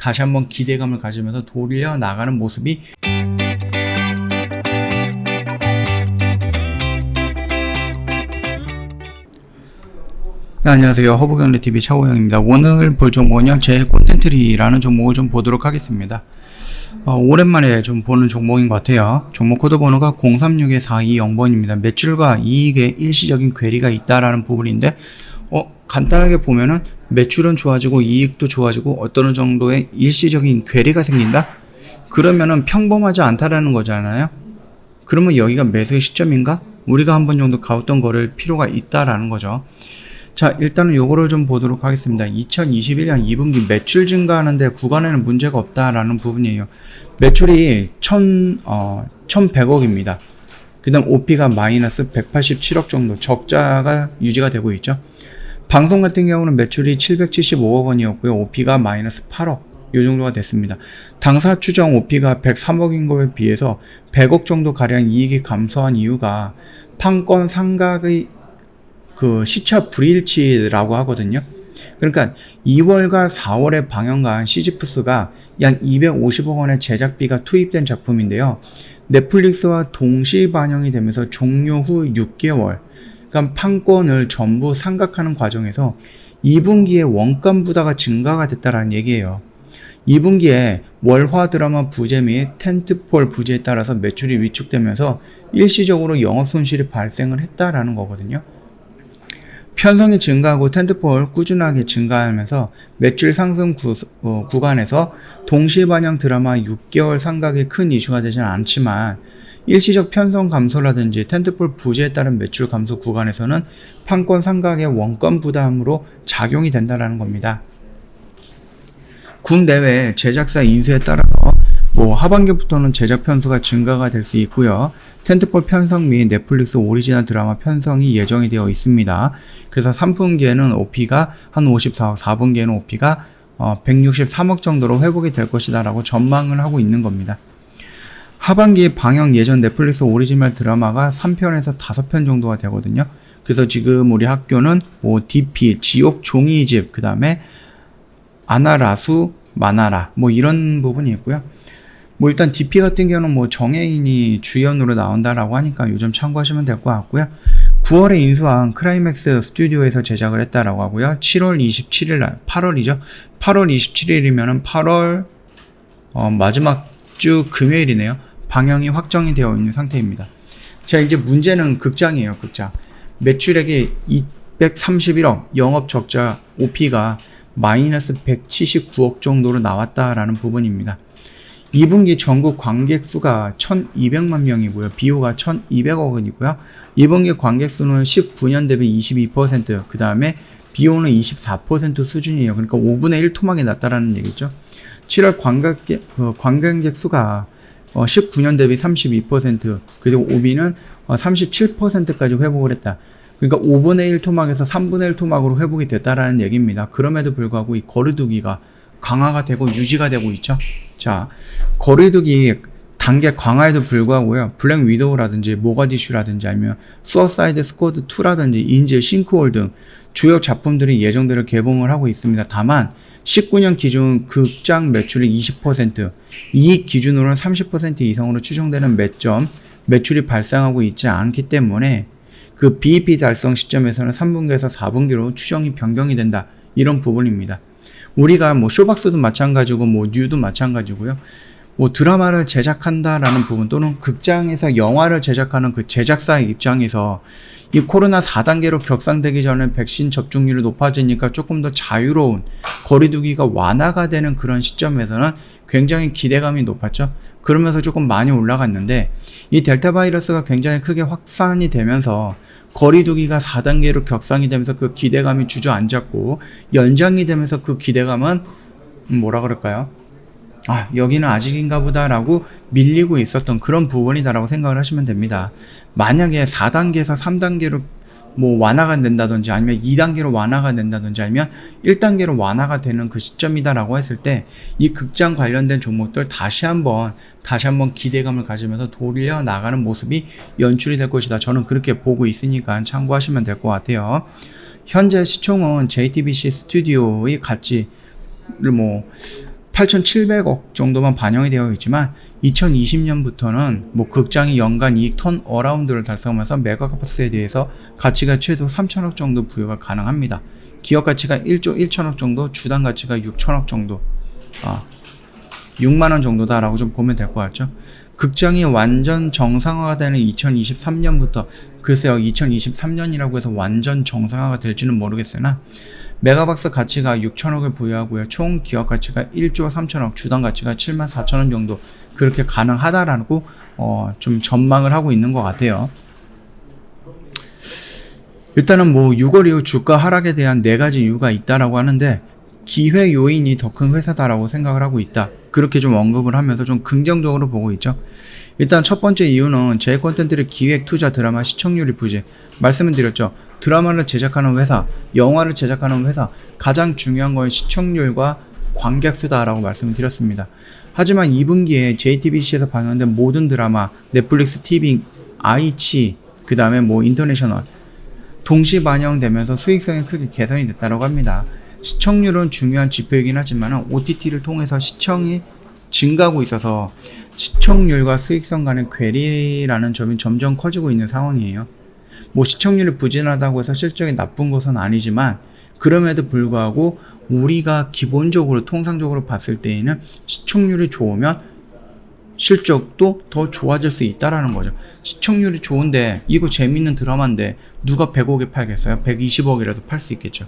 다시 한번 기대감을 가지면서 돌려 나가는 모습이 네, 안녕하세요. 허브경제TV 차호영입니다. 오늘 볼 종목은요, 제 콘텐츠리라는 종목을 좀 보도록 하겠습니다. 오랜만에 좀 보는 종목인 것 같아요. 종목 코드 번호가 0361-420번입니다. 매출과 이익에 일시적인 괴리가 있다라는 부분인데, 간단하게 보면은 매출은 좋아지고 이익도 좋아지고 어떤 정도의 일시적인 괴리가 생긴다? 그러면은 평범하지 않다라는 거잖아요. 그러면 여기가 매수의 시점인가? 우리가 한 번 정도 가뒀던 거를 필요가 있다라는 거죠. 자, 일단은 요거를 좀 보도록 하겠습니다. 2021년 2분기 매출 증가하는데 구간에는 문제가 없다라는 부분이에요. 매출이 1100억입니다. 그 다음 OP가 마이너스 187억 정도 적자가 유지가 되고 있죠. 방송 같은 경우는 매출이 775억 원이었고요. OP가 마이너스 8억 요 정도가 됐습니다. 당사 추정 OP가 103억인 거에 비해서 100억 정도 가량 이익이 감소한 이유가 판권 상각의 그 시차 불일치라고 하거든요. 그러니까 2월과 4월에 방영한 시지프스가 약 250억 원의 제작비가 투입된 작품인데요. 넷플릭스와 동시 반영이 되면서 종료 후 6개월, 그러니까 판권을 전부 상각하는 과정에서 2분기에 원가 부담가 증가가 됐다라는 얘기예요. 2분기에 월화 드라마 부재 및 텐트폴 부재에 따라서 매출이 위축되면서 일시적으로 영업 손실이 발생을 했다라는 거거든요. 편성이 증가하고 텐트폴 꾸준하게 증가하면서 매출 상승 구간에서 동시 반영 드라마 6개월 상각이 큰 이슈가 되지는 않지만 일시적 편성 감소라든지 텐트폴 부재에 따른 매출 감소 구간에서는 판권 상각의 원가 부담으로 작용이 된다는 겁니다. 국내외 제작사 인수에 따라서 하반기부터는 제작 편수가 증가가 될 수 있고요. 텐트폴 편성 및 넷플릭스 오리지널 드라마 편성이 예정이 되어 있습니다. 그래서 3분기에는 OP가 한 54억, 4분기에는 OP가 163억 정도로 회복이 될 것이다 라고 전망을 하고 있는 겁니다. 하반기 방영 예전 넷플릭스 오리지널 드라마가 3편에서 5편 정도가 되거든요. 그래서 지금 우리 학교는 DP, 지옥 종이집, 그 다음에 아나라수, 마나라 이런 부분이 있고요. 일단 DP 같은 경우는 정혜인이 주연으로 나온다라고 하니까 요즘 참고하시면 될 것 같고요. 9월에 인수한 크라이맥스 스튜디오에서 제작을 했다라고 하고요. 7월 27일 날, 8월이죠. 8월 27일이면은 8월 마지막 주 금요일이네요. 방영이 확정이 되어 있는 상태입니다. 자, 이제 문제는 극장이에요. 극장. 매출액이 231억, 영업 적자 OP가 마이너스 179억 정도로 나왔다라는 부분입니다. 2분기 전국 관객 수가 1200만 명이고요. 비용가 1200억 원이고요. 2분기 관객 수는 19년 대비 22%, 그 다음에 비용은 24% 수준이에요. 그러니까 5분의 1 토막이 났다라는 얘기죠. 7월 관광객 수가 19년 대비 32%, 그리고 OP는 37%까지 회복을 했다. 그러니까 5분의 1 토막에서 3분의 1 토막으로 회복이 됐다라는 얘기입니다. 그럼에도 불구하고 이 거리두기가 강화가 되고 유지가 되고 있죠. 자, 거리두기 단계 강화에도 불구하고요. 블랙 위도우라든지 모가디슈라든지 아니면 수어사이드 스쿼드 2라든지 인질 싱크홀 등 주요 작품들이 예정대로 개봉을 하고 있습니다. 다만 19년 기준 극장 매출이 20%, 이익 기준으로는 30% 이상으로 추정되는 매출이 발생하고 있지 않기 때문에 그 BEP 달성 시점에서는 3분기에서 4분기로 추정이 변경이 된다. 이런 부분입니다. 우리가 쇼박스도 마찬가지고 뉴도 마찬가지고요. 드라마를 제작한다라는 부분 또는 극장에서 영화를 제작하는 그 제작사의 입장에서 이 코로나 4단계로 격상되기 전에 백신 접종률이 높아지니까 조금 더 자유로운 거리두기가 완화가 되는 그런 시점에서는 굉장히 기대감이 높았죠. 그러면서 조금 많이 올라갔는데 이 델타 바이러스가 굉장히 크게 확산이 되면서 거리두기가 4단계로 격상이 되면서 그 기대감이 주저앉았고 연장이 되면서 그 기대감은 여기는 아직인가 보다라고 밀리고 있었던 그런 부분이다라고 생각을 하시면 됩니다. 만약에 4단계에서 3단계로 완화가 된다든지 아니면 2단계로 완화가 된다든지 아니면 1단계로 완화가 되는 그 시점이다라고 했을 때 이 극장 관련된 종목들 다시 한번 기대감을 가지면서 돌려 나가는 모습이 연출이 될 것이다. 저는 그렇게 보고 있으니까 참고하시면 될 것 같아요. 현재 시총은 JTBC 스튜디오의 가치를 8,700억 정도만 반영이 되어 있지만 2020년부터는 뭐 극장이 연간 이익 턴 어라운드를 달성하면서 메가박스에 대해서 가치가 최소 3천억 정도 부여가 가능합니다. 기업 가치가 1조 1천억 정도, 주당 가치가 6천억 정도, 6만원 정도다라고 좀 보면 될 것 같죠. 극장이 완전 정상화가 되는 2023년부터, 글쎄요 2023년이라고 해서 완전 정상화가 될지는 모르겠으나 메가박스 가치가 6천억을 부여하고요. 총 기업 가치가 1조 3천억, 주당 가치가 7만 4천원 정도 그렇게 가능하다라고 좀 전망을 하고 있는 것 같아요. 일단은 뭐 6월 이후 주가 하락에 대한 4가지 이유가 있다라고 하는데 기회 요인이 더 큰 회사다라고 생각을 하고 있다. 그렇게 좀 언급을 하면서 좀 긍정적으로 보고 있죠. 일단 첫 번째 이유는 제 콘텐츠의 기획, 투자, 드라마 시청률이 부재. 말씀을 드렸죠. 드라마를 제작하는 회사, 영화를 제작하는 회사, 가장 중요한 건 시청률과 관객 수다라고 말씀을 드렸습니다. 하지만 2분기에 JTBC에서 방영된 모든 드라마, 넷플릭스 TV, 아이치, 그 다음에 뭐 인터내셔널 동시 반영되면서 수익성이 크게 개선이 됐다고 합니다. 시청률은 중요한 지표이긴 하지만 OTT를 통해서 시청이 증가하고 있어서 시청률과 수익성 간의 괴리라는 점이 점점 커지고 있는 상황이에요. 뭐 시청률이 부진하다고 해서 실적이 나쁜 것은 아니지만 그럼에도 불구하고 우리가 기본적으로 통상적으로 봤을 때에는 시청률이 좋으면 실적도 더 좋아질 수 있다라는 거죠. 시청률이 좋은데 이거 재밌는 드라마인데 누가 100억에 팔겠어요? 120억이라도 팔 수 있겠죠.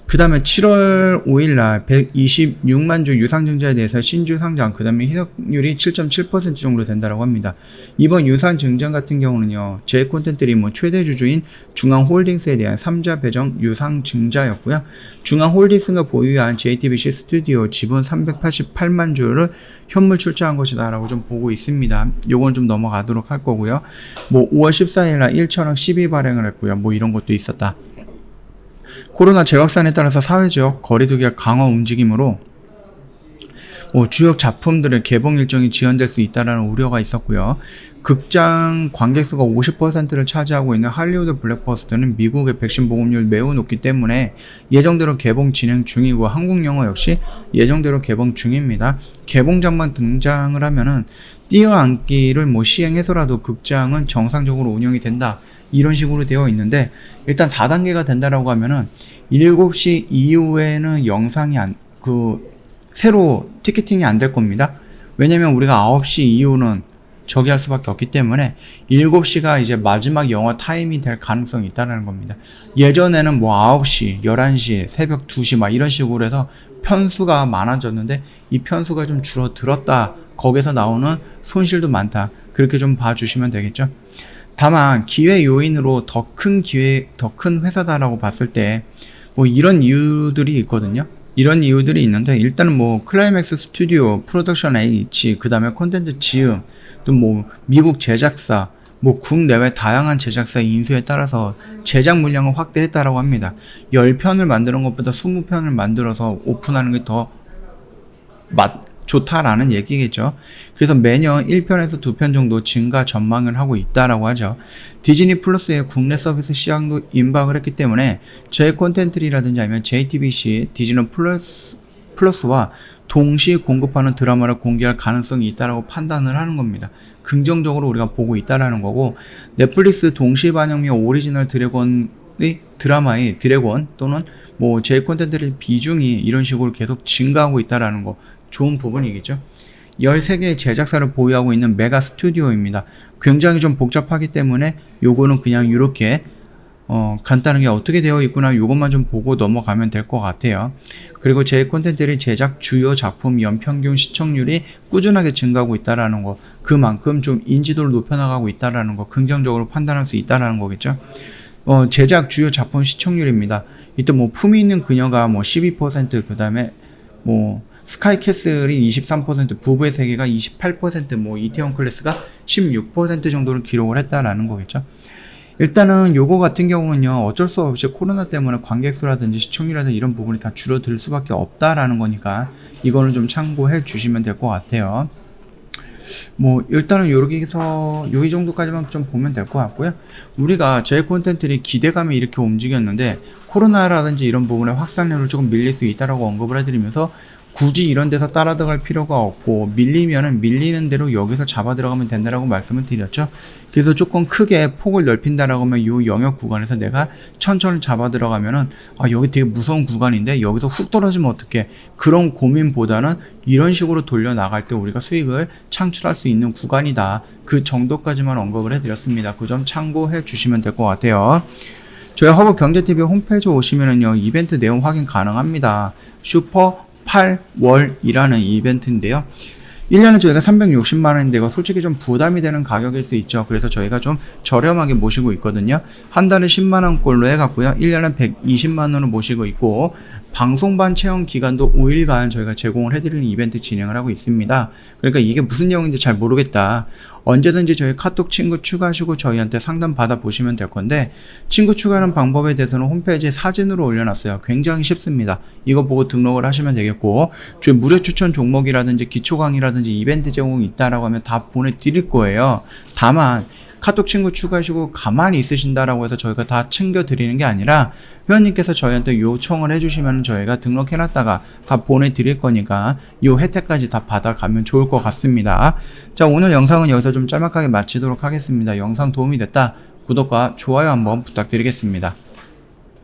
그 다음에 7월 5일날 126만 주 유상증자에 대해서 신주 상장, 그 다음에 희석률이 7.7% 정도 된다고 합니다. 이번 유상증자 같은 경우는요, 제 콘텐츠들이 뭐 최대 주주인 중앙홀딩스에 대한 3자 배정 유상증자였고요. 중앙홀딩스가 보유한 JTBC 스튜디오 지분 388만 주를 현물 출자한 것이다 라고 좀 보고 있습니다. 요건 좀 넘어가도록 할 거고요. 뭐 5월 14일날 1천억 12 발행을 했고요. 뭐 이런 것도 있었다. 코로나 재확산에 따라서 사회적 거리두기가 강화 움직임으로 주요 작품들의 개봉 일정이 지연될 수 있다는 우려가 있었고요. 극장 관객수가 50%를 차지하고 있는 할리우드 블랙버스터는 미국의 백신 보급률이 매우 높기 때문에 예정대로 개봉 진행 중이고 한국 영화 역시 예정대로 개봉 중입니다. 개봉작만 등장을 하면은 띄어앉기를 시행해서라도 극장은 정상적으로 운영이 된다. 이런 식으로 되어 있는데 일단 4단계가 된다라고 하면은 7시 이후에는 영상이 새로 티켓팅이 안 될 겁니다. 왜냐면 우리가 9시 이후는 저기 할 수밖에 없기 때문에 7시가 이제 마지막 영화 타임이 될 가능성이 있다는 겁니다. 예전에는 9시, 11시, 새벽 2시 막 이런 식으로 해서 편수가 많아졌는데 이 편수가 좀 줄어들었다. 거기서 나오는 손실도 많다. 그렇게 좀 봐주시면 되겠죠. 다만 기회 요인으로 더 큰 회사다라고 봤을 때 이런 이유들이 있거든요. 이런 이유들이 있는데 일단은 클라이맥스 스튜디오, 프로덕션 H, 그 다음에 콘텐츠 지음, 또 미국 제작사, 국내외 다양한 제작사 인수에 따라서 제작 물량을 확대했다라고 합니다. 10편을 만드는 것보다 20편을 만들어서 오픈하는 게 더 좋다라는 얘기겠죠. 그래서 매년 1편에서 2편 정도 증가 전망을 하고 있다라고 하죠. 디즈니 플러스의 국내 서비스 시장도 임박을 했기 때문에 제 콘텐츠라든지 아니면 JTBC, 디즈니 플러스와 동시 공급하는 드라마를 공개할 가능성이 있다라고 판단을 하는 겁니다. 긍정적으로 우리가 보고 있다라는 거고, 넷플릭스 동시 반영 및 오리지널 드라마의 드래곤 또는 제 콘텐츠의 비중이 이런 식으로 계속 증가하고 있다라는 거 좋은 부분이겠죠. 13개의 제작사를 보유하고 있는 메가 스튜디오입니다. 굉장히 좀 복잡하기 때문에 요거는 그냥 이렇게 간단하게 어떻게 되어 있구나 요것만 좀 보고 넘어가면 될 것 같아요. 그리고 제 콘텐츠의 제작 주요 작품 연평균 시청률이 꾸준하게 증가하고 있다라는 거, 그만큼 좀 인지도를 높여나가고 있다라는 거 긍정적으로 판단할 수 있다라는 거겠죠. 제작 주요 작품 시청률입니다. 이때 품위 있는 그녀가 12%, 그 다음에 스카이캐슬이 23%, 부부의 세계가 28%, 이태원 클래스가 16% 정도를 기록을 했다라는 거겠죠. 일단은 요거 같은 경우는요, 어쩔 수 없이 코로나 때문에 관객수라든지 시청률이라든지 이런 부분이 다 줄어들 수밖에 없다라는 거니까 이거는 좀 참고해 주시면 될 것 같아요. 일단은 여기서 이 정도까지만 좀 보면 될 것 같고요. 우리가 제 콘텐츠들이 기대감이 이렇게 움직였는데 코로나라든지 이런 부분에 확산률을 조금 밀릴 수 있다라고 언급을 해드리면서 굳이 이런 데서 따라 들어갈 필요가 없고 밀리면은 밀리는 대로 여기서 잡아 들어가면 된다라고 말씀을 드렸죠. 그래서 조금 크게 폭을 넓힌다라고 하면 이 영역 구간에서 내가 천천히 잡아 들어가면은 여기 되게 무서운 구간인데 여기서 훅 떨어지면 어떡해, 그런 고민보다는 이런 식으로 돌려 나갈 때 우리가 수익을 창출할 수 있는 구간이다, 그 정도까지만 언급을 해드렸습니다. 그 점 참고해 주시면 될 것 같아요. 저희 허브경제TV 홈페이지 오시면은요, 이벤트 내용 확인 가능합니다. 슈퍼 8월이라는 이벤트인데요. 1년에 저희가 360만원인데 이거 솔직히 좀 부담이 되는 가격일 수 있죠. 그래서 저희가 좀 저렴하게 모시고 있거든요. 한 달에 10만원꼴로 해갖고요, 1년에 120만원을 모시고 있고, 방송반 체험 기간도 5일간 저희가 제공을 해드리는 이벤트 진행을 하고 있습니다. 그러니까 이게 무슨 내용인지 잘 모르겠다, 언제든지 저희 카톡 친구 추가하시고 저희한테 상담 받아보시면 될 건데, 친구 추가하는 방법에 대해서는 홈페이지에 사진으로 올려놨어요. 굉장히 쉽습니다. 이거 보고 등록을 하시면 되겠고, 저희 무료 추천 종목이라든지 기초 강의라든지 이벤트 제공이 있다라고 하면 다 보내드릴 거예요. 다만 카톡 친구 추가하시고 가만히 있으신다라고 해서 저희가 다 챙겨드리는 게 아니라, 회원님께서 저희한테 요청을 해주시면 저희가 등록해놨다가 다 보내드릴 거니까 이 혜택까지 다 받아가면 좋을 것 같습니다. 자, 오늘 영상은 여기서 좀 짤막하게 마치도록 하겠습니다. 영상 도움이 됐다, 구독과 좋아요 한번 부탁드리겠습니다.